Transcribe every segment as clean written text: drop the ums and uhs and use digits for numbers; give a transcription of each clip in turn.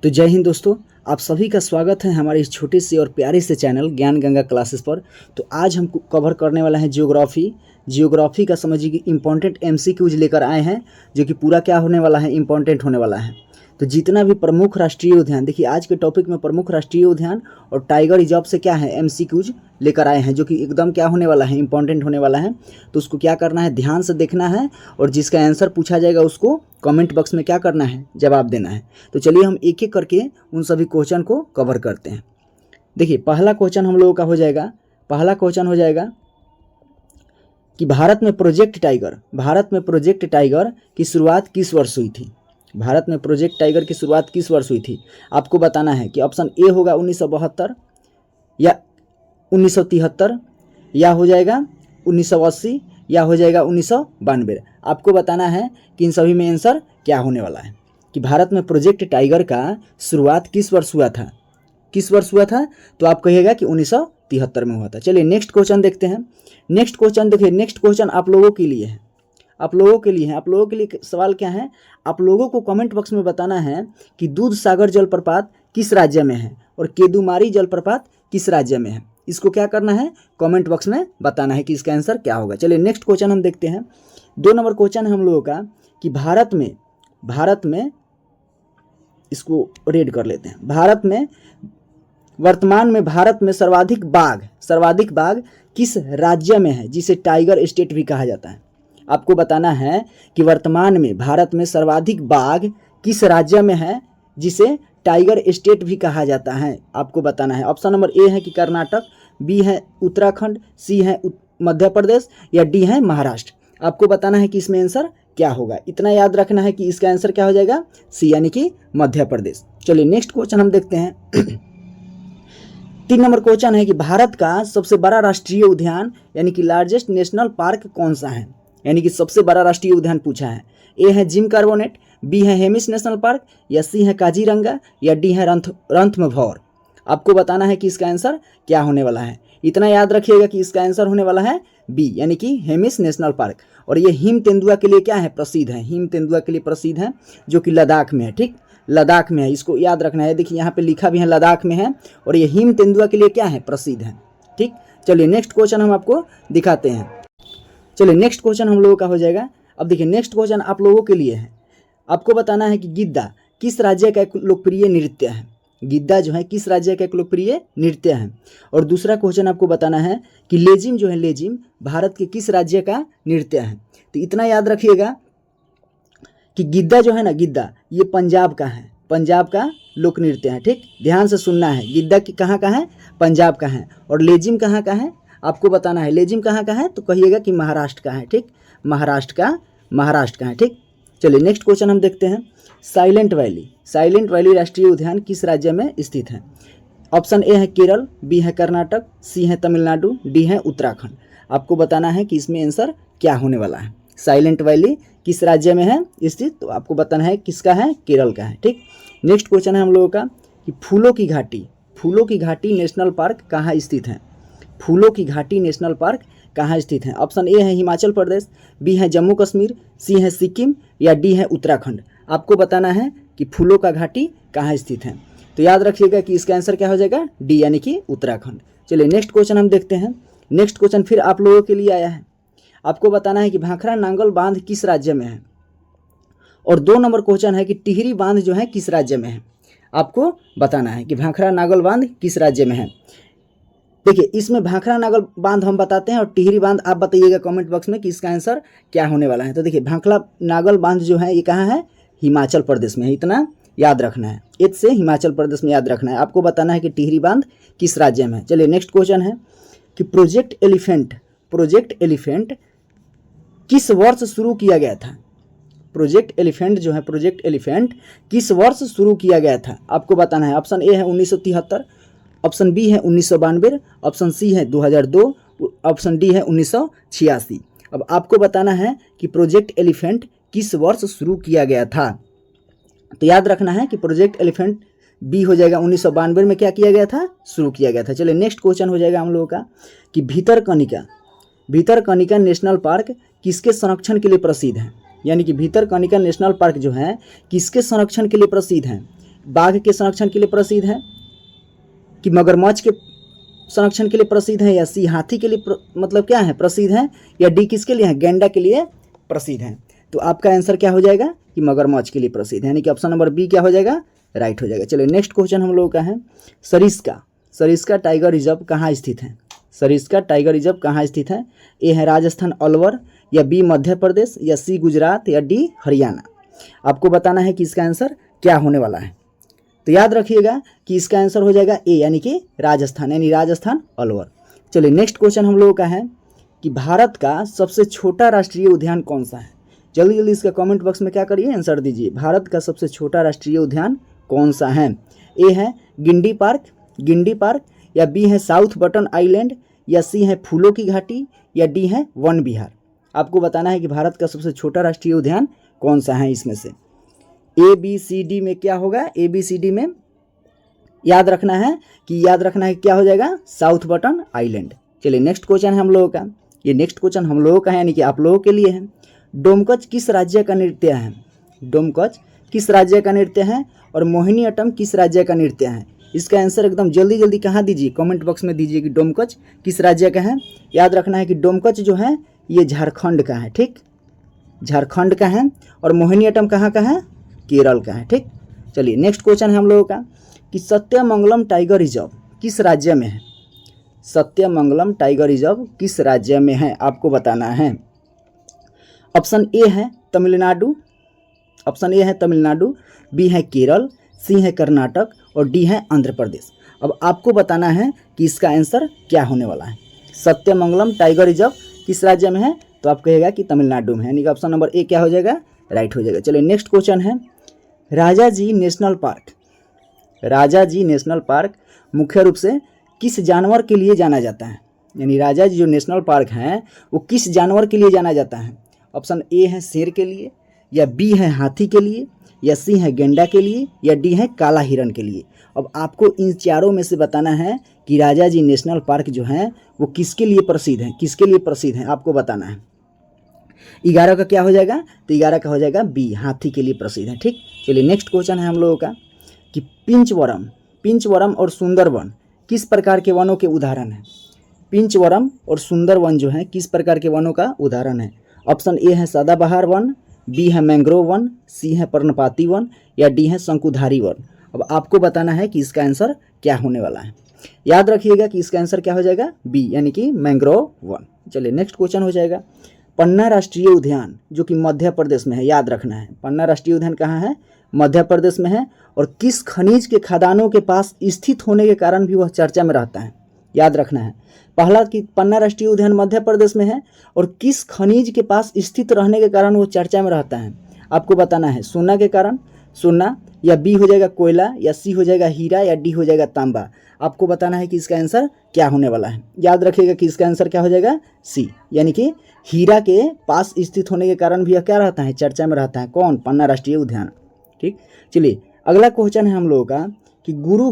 तो जय हिंद दोस्तों, आप सभी का स्वागत है हमारे इस छोटे से और प्यारे से चैनल ज्ञान गंगा क्लासेस पर। तो आज हम कवर करने वाला है जियोग्राफी का समझिए कि इम्पॉर्टेंट एमसीक्यूज लेकर आए हैं, जो कि पूरा क्या होने वाला है, इम्पॉर्टेंट होने वाला है। तो जितना भी प्रमुख राष्ट्रीय उद्यान, देखिए आज के टॉपिक में प्रमुख राष्ट्रीय उद्यान और टाइगर रिजर्व से क्या है एमसीक्यूज लेकर आए हैं, जो कि एकदम क्या होने वाला है, इंपॉर्टेंट होने वाला है। तो उसको क्या करना है, ध्यान से देखना है और जिसका आंसर पूछा जाएगा उसको कमेंट बॉक्स में क्या करना है, जवाब देना है। तो चलिए हम एक एक करके उन सभी क्वेश्चन को कवर करते हैं। देखिए पहला क्वेश्चन हम लोगों का हो जाएगा, कि भारत में प्रोजेक्ट टाइगर की शुरुआत किस वर्ष हुई थी। भारत में प्रोजेक्ट टाइगर की शुरुआत किस वर्ष हुई थी, आपको बताना है कि ऑप्शन ए होगा 1972 या 1973 या हो जाएगा 1980 या हो जाएगा 1992। आपको बताना है कि इन सभी में आंसर क्या होने वाला है, कि भारत में प्रोजेक्ट टाइगर का शुरुआत किस वर्ष हुआ था। तो आप कहिएगा कि 1973 में हुआ था। चलिए नेक्स्ट क्वेश्चन देखते हैं। नेक्स्ट क्वेश्चन आप लोगों के लिए है। आप लोगों के लिए सवाल क्या है, आप लोगों को कमेंट बॉक्स में बताना है कि दूध सागर जलप्रपात किस राज्य में है और केदुमारी जलप्रपात किस राज्य में है। इसको क्या करना है, कमेंट बॉक्स में बताना है कि इसका आंसर क्या होगा। चलिए नेक्स्ट क्वेश्चन हम देखते हैं। 2 नंबर क्वेश्चन है हम लोगों का कि भारत में इसको रीड कर लेते हैं। वर्तमान में भारत में सर्वाधिक बाघ किस राज्य में है, जिसे टाइगर स्टेट भी कहा जाता है। आपको बताना है कि वर्तमान में भारत में सर्वाधिक बाघ किस राज्य में है, जिसे टाइगर स्टेट भी कहा जाता है। आपको बताना है। ऑप्शन नंबर ए है कि कर्नाटक, बी है उत्तराखंड, सी है मध्य प्रदेश या डी है महाराष्ट्र। आपको बताना है कि इसमें आंसर क्या होगा। इतना याद रखना है कि इसका आंसर क्या हो जाएगा, सी यानी कि मध्य प्रदेश। चलिए नेक्स्ट क्वेश्चन हम देखते हैं। 3 नंबर क्वेश्चन है कि भारत का सबसे बड़ा राष्ट्रीय उद्यान यानी कि लार्जेस्ट नेशनल पार्क कौन सा है, यानी कि सबसे बड़ा राष्ट्रीय उद्यान पूछा है। ए है जिम कार्बोनेट, बी है हेमिस नेशनल पार्क या सी है काजीरंगा या डी है रणथंभौर। आपको बताना है कि इसका आंसर क्या होने वाला है। इतना याद रखिएगा कि इसका आंसर होने वाला है बी यानी कि हेमिस नेशनल पार्क। और ये हिम तेंदुआ के लिए क्या है, प्रसिद्ध है। हिम तेंदुआ के लिए प्रसिद्ध है, जो कि लद्दाख में है। ठीक, लद्दाख में है, इसको याद रखना है। देखिए यहाँ पे लिखा भी है लद्दाख में है, और ये हिम तेंदुआ के लिए क्या है, प्रसिद्ध है। ठीक, चलिए नेक्स्ट क्वेश्चन हम आपको दिखाते हैं। चलिए नेक्स्ट क्वेश्चन हम लोगों का हो जाएगा। अब देखिए नेक्स्ट क्वेश्चन आप लोगों के लिए है। आपको बताना है कि गिद्दा किस राज्य का एक लोकप्रिय नृत्य है। गिद्दा जो है किस राज्य का एक लोकप्रिय नृत्य है। और दूसरा क्वेश्चन आपको बताना है कि लेजिम भारत के किस राज्य का नृत्य है। तो इतना याद रखिएगा कि गिद्दा जो है ना, गिद्दा ये पंजाब का है, पंजाब का लोक नृत्य है। ठीक, ध्यान से सुनना है। गिद्दा की कहाँ का है, पंजाब का है। और लेजिम कहाँ का है, आपको बताना है। लेजिम कहाँ का है, तो कहिएगा कि महाराष्ट्र का है। ठीक, महाराष्ट्र का है। ठीक, चलिए नेक्स्ट क्वेश्चन हम देखते हैं। साइलेंट वैली राष्ट्रीय उद्यान किस राज्य में स्थित है। ऑप्शन ए है केरल, बी है कर्नाटक, सी है तमिलनाडु, डी है उत्तराखंड। आपको बताना है कि इसमें आंसर क्या होने वाला है। साइलेंट वैली किस राज्य में है स्थित, तो आपको बताना है किसका है, केरल का है। ठीक, नेक्स्ट क्वेश्चन है हम लोगों का कि फूलों की घाटी नेशनल पार्क कहाँ स्थित है। फूलों की घाटी नेशनल पार्क कहाँ स्थित है। ऑप्शन ए है हिमाचल प्रदेश, बी है जम्मू कश्मीर, सी है सिक्किम या डी है उत्तराखंड। आपको बताना है कि फूलों का घाटी कहाँ स्थित है। तो याद रखिएगा कि इसका आंसर क्या हो जाएगा, डी यानी कि उत्तराखंड। चलिए नेक्स्ट क्वेश्चन हम देखते हैं। नेक्स्ट क्वेश्चन फिर आप लोगों के लिए आया है। आपको बताना है कि भाखड़ा नांगल बांध किस राज्य में है। और 2 नंबर क्वेश्चन है कि टिहरी बांध जो है किस राज्य में है। आपको बताना है कि भाखड़ा नांगल बांध किस राज्य में है। देखिए इसमें भाखड़ा नागल बांध हम बताते हैं और टिहरी बांध आप बताइएगा कमेंट बॉक्स में कि इसका आंसर क्या होने वाला है। तो देखिए भाखड़ा नागल बांध जो है ये कहाँ है, हिमाचल प्रदेश में है। इतना याद रखना है, एच से हिमाचल प्रदेश में याद रखना है। आपको बताना है कि टिहरी बांध किस राज्य में है। चलिए नेक्स्ट क्वेश्चन है कि प्रोजेक्ट एलिफेंट किस वर्ष शुरू किया गया था। प्रोजेक्ट एलिफेंट किस वर्ष शुरू किया गया था। आपको बताना है। ऑप्शन ए है 1973, ऑप्शन बी है 1992, ऑप्शन सी है 2002, ऑप्शन डी है 1986। अब आपको बताना है कि प्रोजेक्ट एलिफेंट किस वर्ष शुरू किया गया था। तो याद रखना है कि प्रोजेक्ट एलिफेंट बी हो जाएगा 1992 में क्या किया गया था, शुरू किया गया था। चलिए नेक्स्ट क्वेश्चन हो जाएगा हम लोगों का कि भितरकनिका नेशनल पार्क किसके संरक्षण के लिए प्रसिद्ध है। यानी कि भितरकनिका नेशनल पार्क जो है किसके संरक्षण के लिए प्रसिद्ध है। बाघ के संरक्षण के लिए प्रसिद्ध है, कि मगरमच्छ के संरक्षण के लिए प्रसिद्ध है, या सी हाथी के लिए मतलब क्या है प्रसिद्ध है, या डी किसके लिए है, गैंडा के लिए प्रसिद्ध है। तो आपका आंसर क्या हो जाएगा कि मगरमच्छ के लिए प्रसिद्ध है, यानी कि ऑप्शन नंबर बी क्या हो जाएगा, राइट हो जाएगा। चलिए नेक्स्ट क्वेश्चन हम लोगों का है, सरिस्का टाइगर रिजर्व कहाँ स्थित है। सरिस्का टाइगर रिजर्व कहाँ स्थित है। ए है राजस्थान अलवर, या बी मध्य प्रदेश, या सी गुजरात, या डी हरियाणा। आपको बताना है कि इसका आंसर क्या होने वाला है। तो याद रखिएगा कि इसका आंसर हो जाएगा ए, यानी कि राजस्थान, यानी राजस्थान अलवर। चलिए नेक्स्ट क्वेश्चन हम लोगों का है कि भारत का सबसे छोटा राष्ट्रीय उद्यान कौन सा है। जल्दी जल्दी इसका कमेंट बॉक्स में क्या करिए, आंसर दीजिए। भारत का सबसे छोटा राष्ट्रीय उद्यान कौन सा है। ए है गिंडी पार्क, या बी है साउथ बटन आइलैंड, या सी है फूलों की घाटी, या डी है वन विहार। आपको बताना है कि भारत का सबसे छोटा राष्ट्रीय उद्यान कौन सा है। इसमें से ए बी सी डी में क्या होगा, ए बी सी डी में याद रखना है कि क्या हो जाएगा, साउथ बटन आइलैंड। चलिए नेक्स्ट क्वेश्चन है हम लोगों का, ये नेक्स्ट क्वेश्चन हम लोगों का है, यानी कि आप लोगों के लिए है। डोमकच किस राज्य का नृत्य है। डोमकच किस राज्य का नृत्य है, और मोहिनीअट्टम किस राज्य का नृत्य है। इसका आंसर एकदम जल्दी जल्दी कहाँ दीजिए, कमेंट बॉक्स में दीजिए कि डोमकच किस राज्य का है। याद रखना है कि डोमकच जो है ये झारखंड का है, ठीक, झारखंड का है, और मोहिनीअट्टम कहाँ का है, केरल का है, ठीक। चलिए नेक्स्ट क्वेश्चन है हम लोगों का कि सत्यमंगलम टाइगर रिजर्व किस राज्य में है। सत्यमंगलम टाइगर रिजर्व किस राज्य में है, आपको बताना है। ऑप्शन ए है तमिलनाडु, बी है केरल, सी है कर्नाटक, और डी है आंध्र प्रदेश। अब आपको बताना है कि इसका आंसर क्या होने वाला है। सत्यमंगलम टाइगर रिजर्व किस राज्य में है, तो आप कहेगा कि तमिलनाडु में है, यानी कि ऑप्शन नंबर ए क्या हो जाएगा, राइट हो जाएगा। चलिए नेक्स्ट क्वेश्चन है, राजाजी नेशनल पार्क मुख्य रूप से किस जानवर के लिए जाना जाता है। यानी राजाजी जो नेशनल पार्क है वो किस जानवर के लिए जाना जाता है। ऑप्शन ए है शेर के लिए, या बी है हाथी के लिए, या सी है गेंडा के लिए, या डी है काला हिरण के लिए। अब आपको इन चारों में से बताना है कि राजाजी नेशनल पार्क जो है वो किसके लिए प्रसिद्ध है, आपको बताना है। 11 का क्या हो जाएगा, तो 11 का हो जाएगा बी, हाथी के लिए प्रसिद्ध है, ठीक। चलिए नेक्स्ट क्वेश्चन है हम लोगों का कि पिंचवरम और सुंदरवन किस प्रकार के वनों के उदाहरण है। पिंचवरम और सुंदरवन जो है किस प्रकार के वनों का उदाहरण है। ऑप्शन ए है सदाबहार वन, बी है मैंग्रोव वन, सी है पर्णपाती वन, या डी है शंकुधारी वन। अब आपको बताना है कि इसका आंसर क्या होने वाला है। याद रखिएगा कि इसका आंसर क्या हो जाएगा, बी, यानी कि मैंग्रोव वन। चलिए नेक्स्ट क्वेश्चन हो जाएगा, पन्ना राष्ट्रीय उद्यान जो कि मध्य प्रदेश में है, याद रखना है पन्ना राष्ट्रीय उद्यान कहाँ है, मध्य प्रदेश में है, और किस खनिज के खदानों के पास स्थित होने के कारण भी वह चर्चा में रहता है। याद रखना है पहला कि पन्ना राष्ट्रीय उद्यान मध्य प्रदेश में है, और किस खनिज के पास स्थित रहने के कारण वो चर्चा में रहता है। आपको बताना है सोना के कारण, सोना, या बी हो जाएगा कोयला, या सी हो जाएगा हीरा, या डी हो जाएगा तांबा। आपको बताना है कि इसका आंसर क्या होने वाला है। याद रखिएगा कि इसका आंसर क्या हो जाएगा, सी, यानी कि हीरा के पास स्थित होने के कारण भी यह क्या रहता है, चर्चा में रहता है। कौन, पन्ना राष्ट्रीय उद्यान, ठीक। चलिए अगला क्वेश्चन है हम लोगों का कि गुरु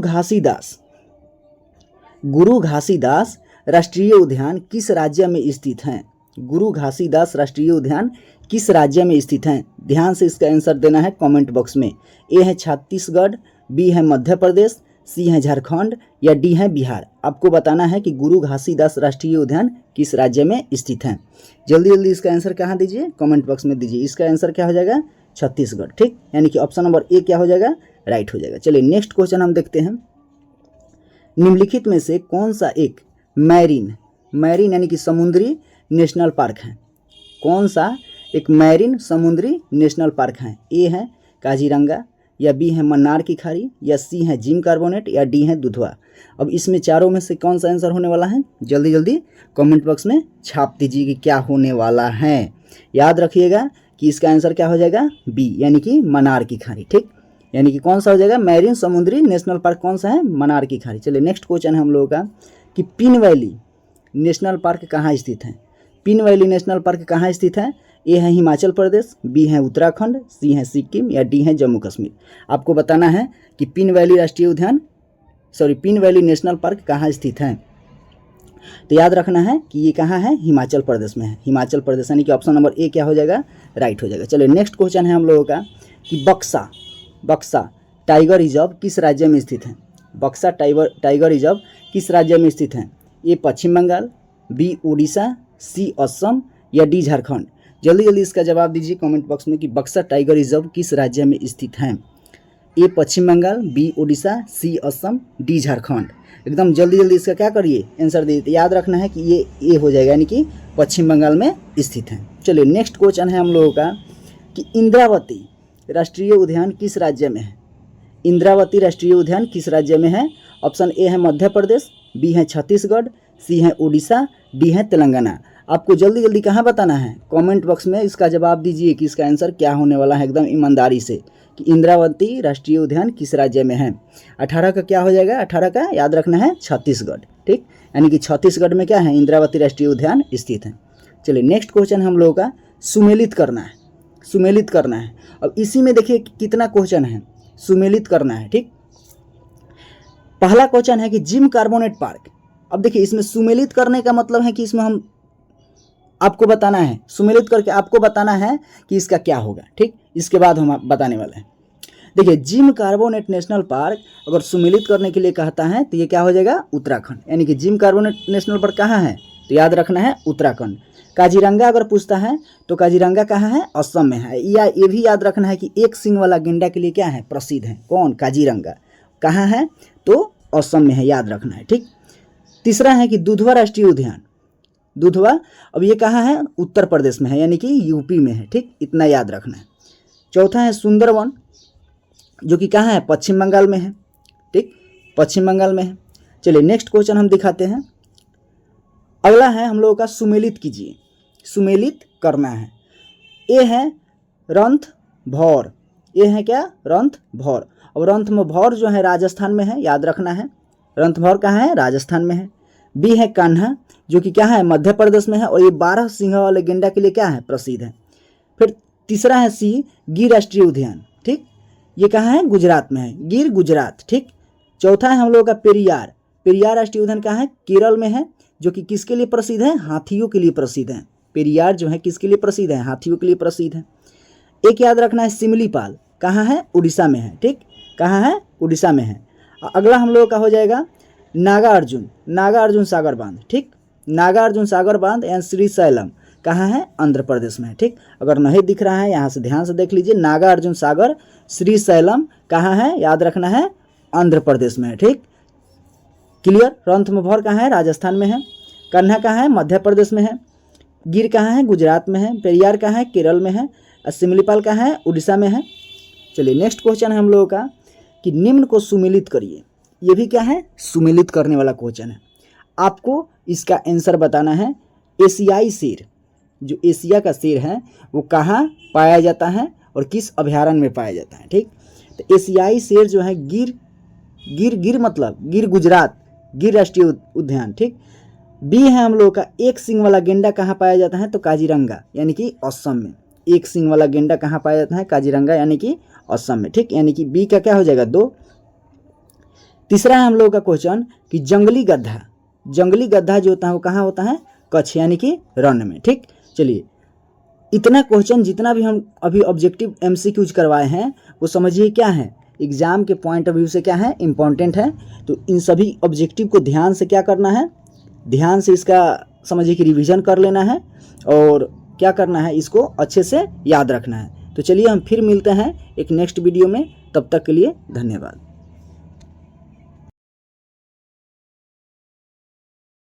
घासीदास राष्ट्रीय उद्यान किस राज्य में स्थित है। गुरु घासीदास राष्ट्रीय उद्यान किस राज्य में स्थित है। ध्यान से इसका आंसर देना है कमेंट बॉक्स में। ए है छत्तीसगढ़, बी है मध्य प्रदेश, सी है झारखंड, या डी है बिहार। आपको बताना है कि गुरु घासीदास राष्ट्रीय उद्यान किस राज्य में स्थित है। जल्दी जल्दी इसका आंसर कहाँ दीजिए, कमेंट बॉक्स में दीजिए। इसका आंसर क्या हो जाएगा, छत्तीसगढ़, ठीक, यानी कि ऑप्शन नंबर ए क्या हो जाएगा, राइट हो जाएगा। चलिए नेक्स्ट क्वेश्चन हम देखते हैं, निम्नलिखित में से कौन सा एक मैरीन यानी कि समुद्री नेशनल पार्क है। कौन सा एक मैरीन समुद्री नेशनल पार्क है। ए है काजीरंगा, या बी है मन्नार की खाड़ी, या सी है जिम कार्बोनेट, या डी है दुधवा। अब इसमें चारों में से कौन सा आंसर होने वाला है, जल्दी जल्दी कमेंट बॉक्स में छाप दीजिए कि क्या होने वाला है। याद रखिएगा कि इसका आंसर क्या हो जाएगा, बी, यानी कि मन्नार की खाड़ी, ठीक, यानी कि कौन सा हो जाएगा, मैरीन समुद्री नेशनल पार्क कौन सा है, मन्नार की खाड़ी। चलिए नेक्स्ट क्वेश्चन है हम लोगों का कि पिन वैली नेशनल पार्क कहाँ स्थित है। पिन वैली नेशनल पार्क कहाँ स्थित है। ए है हिमाचल प्रदेश, बी है उत्तराखंड, सी है सिक्किम, या डी है जम्मू कश्मीर। आपको बताना है कि पिन वैली नेशनल पार्क कहाँ स्थित है। तो याद रखना है कि ये कहाँ है, हिमाचल प्रदेश में है, हिमाचल प्रदेश, यानी कि ऑप्शन नंबर ए क्या हो जाएगा, राइट हो जाएगा। चलिए नेक्स्ट क्वेश्चन है हम लोगों का कि बक्सा टाइगर रिजर्व किस राज्य में स्थित है? बक्सा टाइगर रिजर्व किस राज्य में स्थित है? ए पश्चिम बंगाल, बी उड़ीसा, सी असम या डी झारखंड? जल्दी जल्दी इसका जवाब दीजिए कमेंट बॉक्स में कि बक्सा टाइगर रिजर्व किस राज्य में स्थित है? ए पश्चिम बंगाल, बी उड़ीसा, सी असम, डी झारखंड? एकदम जल्दी जल्दी इसका क्या करिए आंसर दीजिए। याद रखना है कि ये ए हो जाएगा, यानी कि पश्चिम बंगाल में स्थित है। चलिए नेक्स्ट क्वेश्चन है हम लोगों का कि इंद्रावती राष्ट्रीय उद्यान किस राज्य में है? इंद्रावती राष्ट्रीय उद्यान किस राज्य में है? ऑप्शन ए है मध्य प्रदेश, बी है छत्तीसगढ़, सी है उड़ीसा, डी है तेलंगाना। आपको जल्दी जल्दी कहाँ बताना है? कमेंट बॉक्स में इसका जवाब दीजिए कि इसका आंसर क्या होने वाला है, एकदम ईमानदारी से, कि इंद्रावती राष्ट्रीय उद्यान किस राज्य में है। 18 का क्या हो जाएगा? 18 का याद रखना है छत्तीसगढ़, ठीक, यानी कि छत्तीसगढ़ में क्या है? इंद्रावती राष्ट्रीय उद्यान स्थित है। चलिए नेक्स्ट क्वेश्चन हम लोगों का सुमेलित करना है, सुमेलित करना है। अब इसी में देखिए कितना क्वेश्चन है, सुमेलित करना है, ठीक। पहला क्वेश्चन है कि जिम कार्बोनेट पार्क। अब देखिए इसमें सुमेलित करने का मतलब है कि इसमें हम आपको बताना है, सुमेलित करके आपको बताना है कि इसका क्या होगा, ठीक। इसके बाद हम बताने वाले हैं। देखिए जिम कार्बोनेट नेशनल पार्क अगर सुमेलित करने के लिए कहता है तो ये क्या हो जाएगा? उत्तराखंड, यानी कि जिम कार्बोनेट नेशनल पार्क कहाँ है? तो याद रखना है उत्तराखंड। काजीरंगा अगर पूछता है तो काजीरंगा कहाँ है? असम में है। या ये भी याद रखना है कि एक सींग वाला गेंडा के लिए क्या है? प्रसिद्ध है। कौन? काजीरंगा। कहाँ है? तो असम में है, याद रखना है, ठीक। तीसरा है कि दुधवा राष्ट्रीय उद्यान। दुधवा अब ये कहाँ है? उत्तर प्रदेश में है, यानी कि यूपी में है, ठीक, इतना याद रखना है। चौथा है सुंदरवन, जो कि कहाँ है? पश्चिम बंगाल में है, ठीक, पश्चिम बंगाल में है। चलिए नेक्स्ट क्वेश्चन हम दिखाते हैं। अगला है हम लोगों का सुमेलित कीजिए, सुमेलित करना है। ए है रणथंभौर, ये है क्या? रणथंभौर। और रणथंभौर जो है राजस्थान में है, याद रखना है। रणथंभौर कहाँ है? राजस्थान में है। बी है कान्हा, जो कि क्या है? मध्य प्रदेश में है, और ये 12 सिंह वाले गेंडा के लिए क्या है? प्रसिद्ध है। फिर तीसरा है सी गिर राष्ट्रीय उद्यान, ठीक, ये कहाँ है? गुजरात में है, गिर गुजरात, ठीक। चौथा है हम लोगों का पेरियार। पेरियार राष्ट्रीय उद्यान कहाँ है? केरल में है, जो कि किसके लिए प्रसिद्ध है? हाथियों के लिए प्रसिद्ध है। पेरियार जो है किसके लिए प्रसिद्ध है? हाथियों के लिए प्रसिद्ध है। एक याद रखना है सिमलीपाल, कहाँ है? उड़ीसा में है, ठीक, कहाँ है? उड़ीसा में है। अगला हम लोगों का हो जाएगा नागार्जुन, नागार्जुन सागर बांध, ठीक, नागार्जुन सागर बांध एंड श्रीशैलम कहाँ है? आंध्र प्रदेश में है, ठीक। अगर नहीं दिख रहा है यहाँ से ध्यान से देख लीजिए, नागार्जुन सागर श्रीशैलम कहाँ है? याद रखना है आंध्र प्रदेश में है, ठीक, क्लियर। रणथंभौर कहाँ है? राजस्थान में है। कान्हा कहाँ है? मध्य प्रदेश में है। गिर कहाँ है? गुजरात में है। पेरियार कहाँ है? केरल में है। सिमलीपाल कहाँ है? उड़ीसा में है। चलिए नेक्स्ट क्वेश्चन है हम लोगों का कि निम्न को सुमेलित करिए। ये भी क्या है? सुमेलित करने वाला क्वेश्चन है। आपको इसका आंसर बताना है। एशियाई शेर, जो एशिया का शेर है वो कहाँ पाया जाता है और किस अभयारण्य में पाया जाता है, ठीक। तो एशियाई शेर जो है गिर मतलब गिर गुजरात, गिर राष्ट्रीय उद्यान, ठीक। बी है हम लोग का एक सींग वाला गेंडा कहाँ पाया जाता है? तो काजीरंगा, यानी कि असम में। एक सींग वाला गेंडा कहाँ पाया जाता है? काजीरंगा, यानी कि असम में, ठीक, यानी कि बी का क्या हो जाएगा? 2। तीसरा है हम लोग का क्वेश्चन कि जंगली गधा, जंगली गधा जो होता है वो कहाँ होता है? कच्छ, यानी कि रण में, ठीक। चलिए इतना क्वेश्चन जितना भी हम अभी ऑब्जेक्टिव एमसीक्यूज करवाए हैं वो समझिए क्या है? एग्जाम के पॉइंट ऑफ व्यू से क्या है? इंपॉर्टेंट है। तो इन सभी ऑब्जेक्टिव को ध्यान से क्या करना है? ध्यान से इसका समझिए कि रिवीजन कर लेना है और क्या करना है? इसको अच्छे से याद रखना है। तो चलिए हम फिर मिलते हैं एक नेक्स्ट वीडियो में, तब तक के लिए धन्यवाद।